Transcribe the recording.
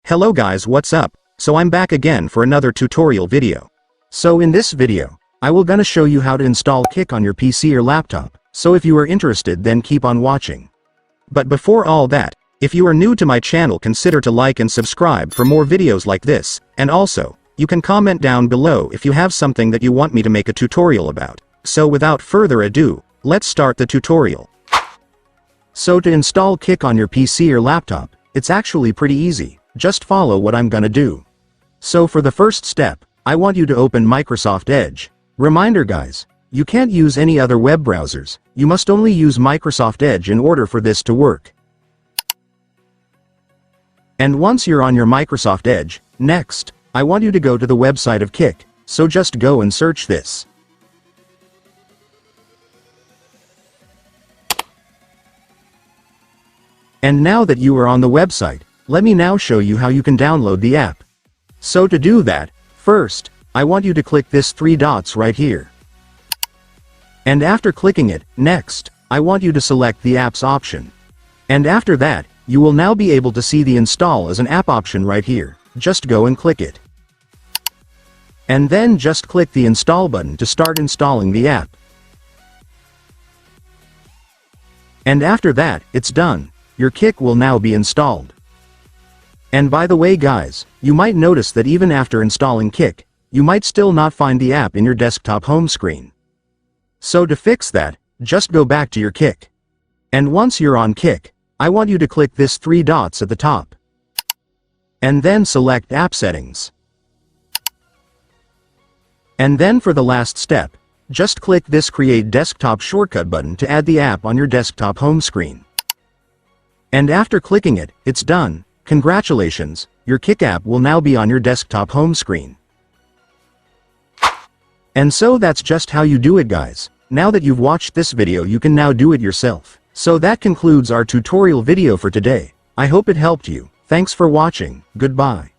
Hello guys, what's up? So I'm back again for another tutorial video. So in this video, I will gonna show you how to install Kick on your PC or laptop, so if you are interested then keep on watching. But before all that, if you are new to my channel consider to like and subscribe for more videos like this, and also, you can comment down below if you have something that you want me to make a tutorial about. So without further ado, let's start the tutorial. So to install Kick on your PC or laptop, it's actually pretty easy. Just follow what I'm gonna do. So for the first step, I want you to open Microsoft Edge. Reminder guys, you can't use any other web browsers, you must only use Microsoft Edge in order for this to work. And once you're on your Microsoft Edge, next, I want you to go to the website of Kick, so just go and search this. And now that you are on the website, let me now show you how you can download the app. So to do that, first, I want you to click this 3 dots right here. And after clicking it, next, I want you to select the apps option. And after that, you will now be able to see the install as an app option right here. Just go and click it. And then just click the install button to start installing the app. And after that, it's done. Your Kick will now be installed. And by the way guys, you might notice that even after installing Kick, you might still not find the app in your desktop home screen. So to fix that, just go back to your Kick. And once you're on Kick, I want you to click this 3 dots at the top. And then select App Settings. And then for the last step, just click this Create Desktop Shortcut button to add the app on your desktop home screen. And after clicking it, it's done. Congratulations, your Kick app will now be on your desktop home screen. And so that's just how you do it guys. Now that you've watched this video you can now do it yourself. So that concludes our tutorial video for today. I hope it helped you. Thanks for watching, goodbye.